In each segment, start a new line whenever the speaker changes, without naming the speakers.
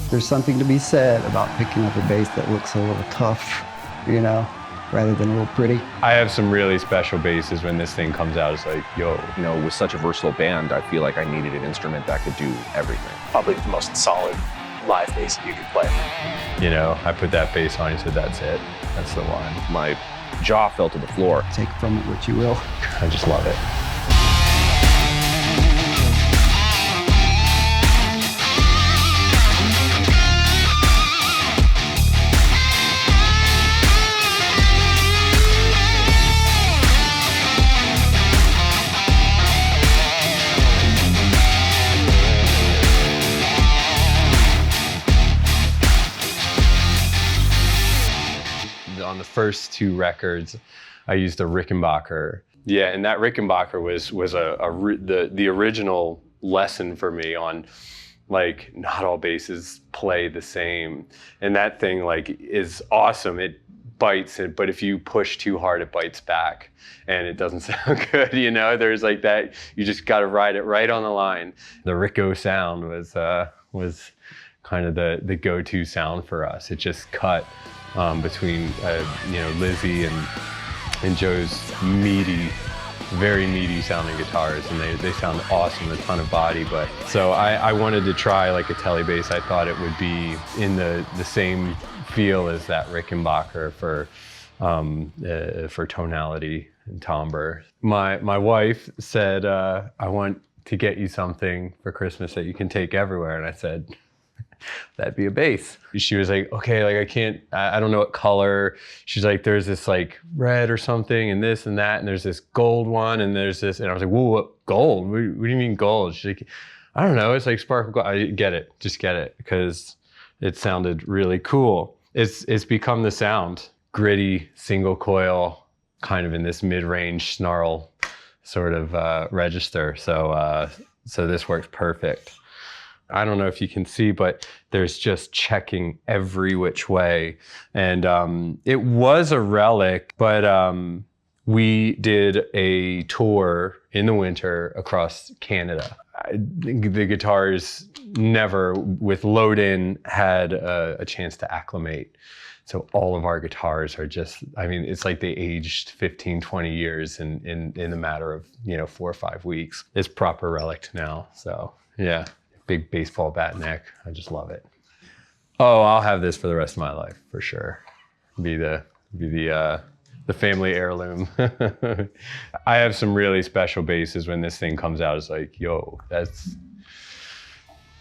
There's something to be said about picking up a bass that looks a little tough, you know, rather than a little pretty.
I have some really special basses when this thing comes out. It's like, yo.
You know, with such a versatile band, I feel like I needed an instrument that could do everything.
Probably the most solid live bass that you could play.
You know, I put that bass on, he said, that's it. That's the one.
My jaw fell to the floor.
Take from it what you will.
I just love it. On the first two records, I used a Rickenbacker. Yeah, and that Rickenbacker was the original lesson for me on, like, not all basses play the same. And that thing, like, is awesome. It bites it, but if you push too hard, it bites back, and it doesn't sound good. You know, there's like that. You just got to ride it right on the line. The Ricco sound was kind of the go-to sound for us. It just cut between you know, Lizzie and Joe's meaty, very meaty sounding guitars, and they sound awesome, a ton of body. But so I wanted to try like a tele bass. I thought it would be in the same feel as that Rickenbacker for tonality and timbre. My wife said, I want to get you something for Christmas that you can take everywhere, and I said, that'd be a bass. She was like, okay, like I don't know what color. She's like, there's this like red or something and this and that, and there's this gold one and there's this, and I was like, whoa, what, gold? What do you mean gold? She's like, I don't know, it's like sparkle gold. I get it, just get it, because it sounded really cool. It's become the sound, gritty, single coil, kind of in this mid-range snarl sort of register. So this works perfect. I don't know if you can see, but there's just checking every which way. And it was a Relic, but we did a tour in the winter across Canada. The guitars never, with load-in, had a chance to acclimate. So all of our guitars are just, I mean, it's like they aged 15, 20 years in the matter of, you know, 4 or 5 weeks. It's proper Relic now, so yeah. Big baseball bat neck. I just love it. Oh, I'll have this for the rest of my life for sure. Be the family heirloom. I have some really special basses when this thing comes out. It's like, yo, that's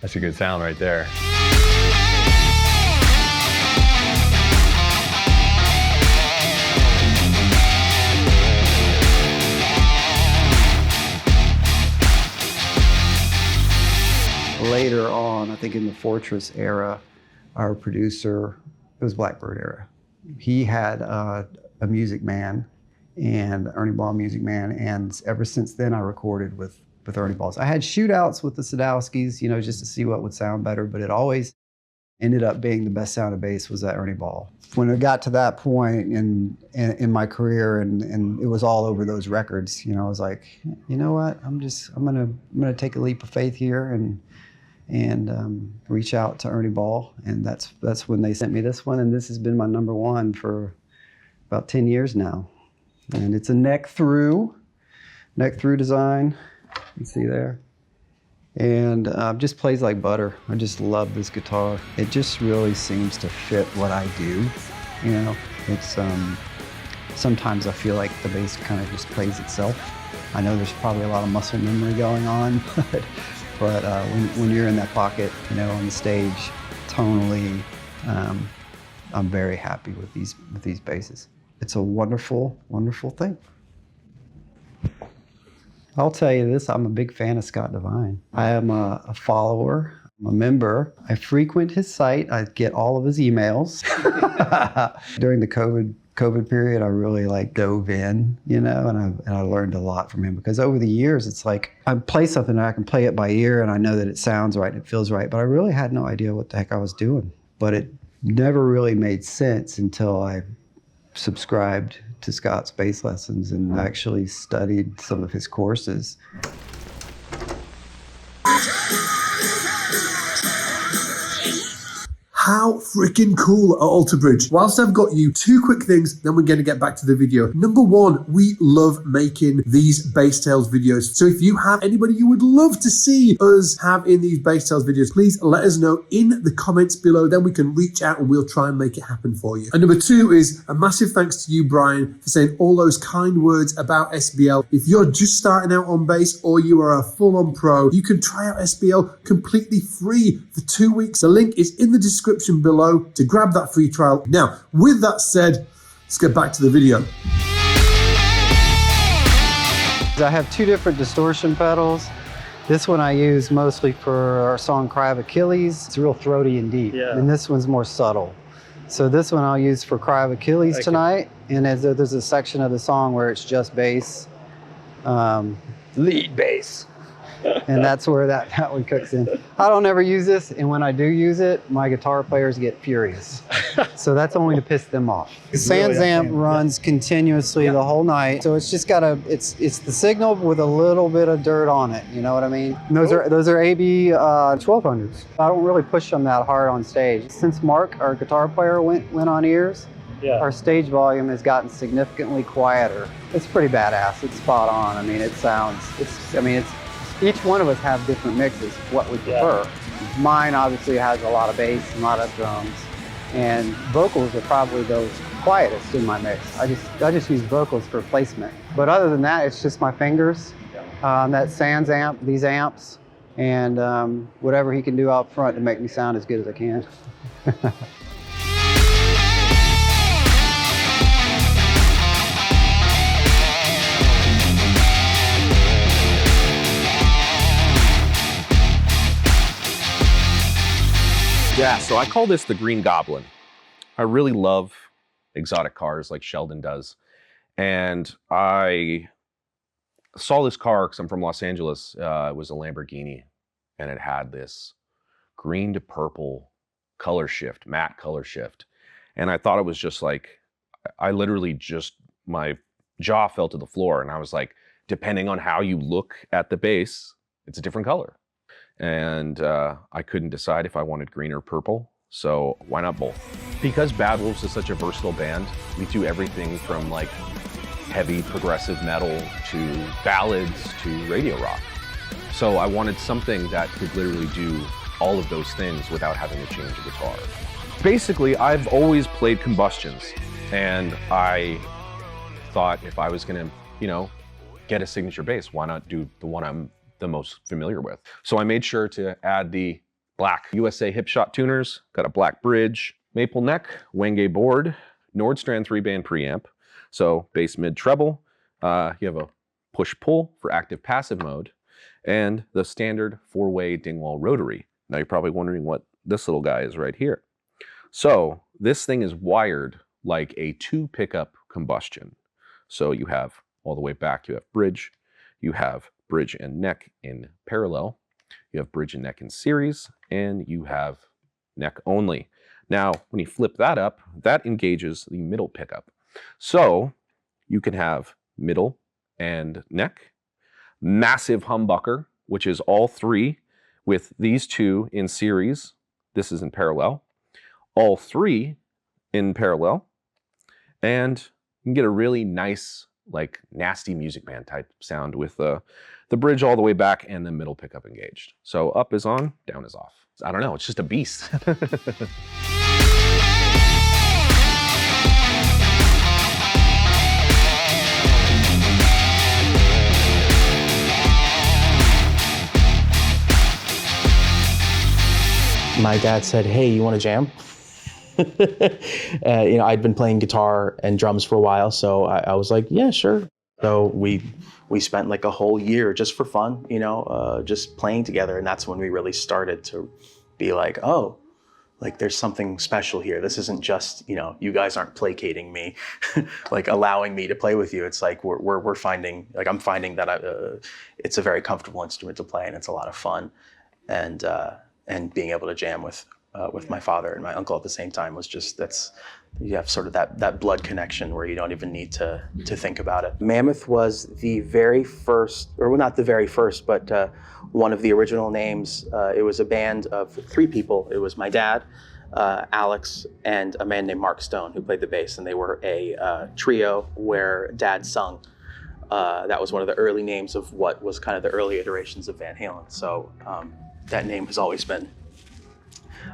a good sound right there.
Later on, I think in the Fortress era, our producer, it was Blackbird era, he had a Music Man, and Ernie Ball Music Man, and ever since then I recorded with Ernie Balls. I had shootouts with the Sadowskis, you know, just to see what would sound better, but it always ended up being the best sound of bass was that Ernie Ball. When it got to that point in my career, and it was all over those records, you know, I was like, you know what, I'm gonna take a leap of faith here and reach out to Ernie Ball, and that's when they sent me this one, and this has been my #1 for about 10 years now. And it's a neck through design, you can see there, and just plays like butter. I just love this guitar. It just really seems to fit what I do, you know. It's sometimes I feel like the bass kind of just plays itself. I know there's probably a lot of muscle memory going on, but when you're in that pocket, you know, on the stage, tonally, I'm very happy with these basses. It's a wonderful, wonderful thing. I'll tell you this, I'm a big fan of Scott Devine. I am a follower, I'm a member. I frequent his site, I get all of his emails. During the COVID period, I really like dove in, you know, and I learned a lot from him, because over the years, it's like I play something and I can play it by ear and I know that it sounds right and it feels right, but I really had no idea what the heck I was doing. But it never really made sense until I subscribed to Scott's bass lessons and actually studied some of his courses.
How freaking cool are Alter Bridge? Whilst I've got you, two quick things, then we're going to get back to the video. Number one, we love making these bass tails videos. So if you have anybody you would love to see us have in these bass tails videos, please let us know in the comments below. Then we can reach out and we'll try and make it happen for you. And number two is a massive thanks to you, Brian, for saying all those kind words about SBL. If you're just starting out on bass or you are a full-on pro, you can try out SBL completely free for 2 weeks. The link is in the description below to grab that free trial. Now, with that said, let's get back to the video.
I have two different distortion pedals. This one I use mostly for our song Cry of Achilles. It's real throaty and deep. Yeah. And this one's more subtle. So this one I'll use for Cry of Achilles tonight. And there's a section of the song where it's just bass, lead bass. And that's where that one cooks in. I don't ever use this, and when I do use it, my guitar players get furious. So that's only to piss them off. Sans amp runs continuously the whole night, so it's just got it's the signal with a little bit of dirt on it. You know what I mean? And those are AB 1200s. I don't really push them that hard on stage. Since Mark, our guitar player, went on ears, our stage volume has gotten significantly quieter. It's pretty badass. It's spot on. I mean, it sounds. Each one of us have different mixes, what we prefer. Mine obviously has a lot of bass and a lot of drums, and vocals are probably those quietest in my mix. I just use vocals for placement. But other than that, it's just my fingers, that Sans amp, these amps, and whatever he can do out front to make me sound as good as I can.
Yeah, so I call this the Green Goblin. I really love exotic cars like Sheldon does. And I saw this car because I'm from Los Angeles. It was a Lamborghini, and it had this green to purple color shift, matte color shift. And I thought it was just like, I literally just, my jaw fell to the floor. And I was like, depending on how you look at the bass, it's a different color. And I couldn't decide if I wanted green or purple, so why not both? Because Bad Wolves is such a versatile band, we do everything from like heavy progressive metal to ballads to radio rock. So I wanted something that could literally do all of those things without having to change a guitar. Basically, I've always played combustions, and I thought if I was gonna, get a signature bass, why not do the one I'm the most familiar with? So I made sure to add the black USA Hipshot tuners, got a black bridge, maple neck, Wenge board, Nordstrand 3-band preamp, so bass mid treble, you have a push-pull for active passive mode, and the standard 4-way Dingwall rotary. Now you're probably wondering what this little guy is right here. So this thing is wired like a 2-pickup combustion. So you have all the way back, you have bridge, you have bridge and neck in parallel, you have bridge and neck in series, and you have neck only. Now, when you flip that up, that engages the middle pickup. So you can have middle and neck, massive humbucker, which is all three with these two in series. This is in parallel, all three in parallel, and you can get a really nice, like nasty Music Man type sound with the bridge all the way back and the middle pickup engaged. So up is on, down is off. I don't know, it's just a beast.
My dad said, "Hey, you want to jam?" I'd been playing guitar and drums for a while, so I was like, yeah, sure. So we spent like a whole year just for fun, just playing together. And that's when we really started to be like, oh, like there's something special here. This isn't just, you guys aren't placating me, like allowing me to play with you. It's like we're finding, like I'm finding that it's a very comfortable instrument to play, and it's a lot of fun. And being able to jam with my father and my uncle at the same time was just, you have sort of that blood connection where you don't even need to think about it. Mammoth was the very first, or well, not the very first, but one of the original names. It was a band of 3 people. It was my dad, Alex and a man named Mark Stone who played the bass, and they were a trio where Dad sung. That was one of the early names of what was kind of the early iterations of Van Halen. So that name has always been,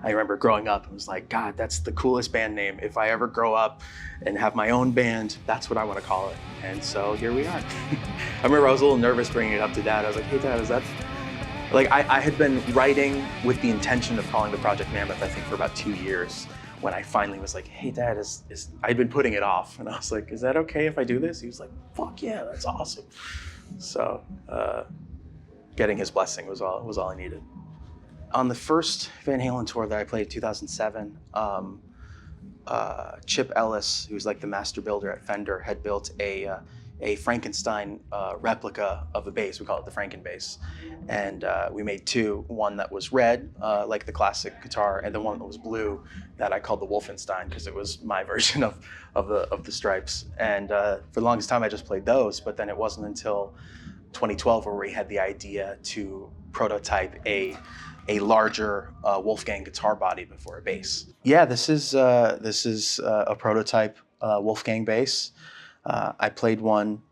I remember growing up and was like, God, that's the coolest band name. If I ever grow up and have my own band, that's what I want to call it. And so here we are. I remember I was a little nervous bringing it up to Dad. I was like, hey Dad, is that, like I had been writing with the intention of calling the project Mammoth, I think for about 2 years, when I finally was like, hey Dad, I'd been putting it off. And I was like, is that okay if I do this? He was like, fuck yeah, that's awesome. So getting his blessing was all I needed. On the first Van Halen tour that I played in 2007, Chip Ellis, who's like the master builder at Fender, had built a Frankenstein replica of a bass. We call it the Franken bass. And we made two, one that was red, like the classic guitar, and the one that was blue that I called the Wolfenstein because it was my version of the stripes. And for the longest time I just played those, but then it wasn't until 2012 where we had the idea to prototype a larger Wolfgang guitar body before a bass. Yeah, this is a prototype Wolfgang bass. I played one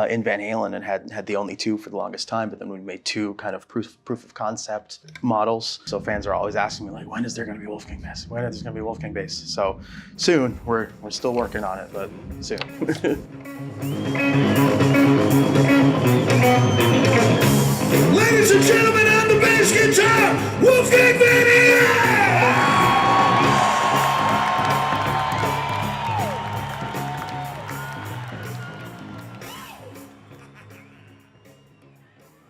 in Van Halen and had the only two for the longest time, but then we made two kind of proof of concept models. So fans are always asking me like, when is there going to be Wolfgang bass? When is there going to be Wolfgang bass? So soon. We're still working on it, but soon.
Ladies and gentlemen, on the bass guitar, Wolfgang Van Halen!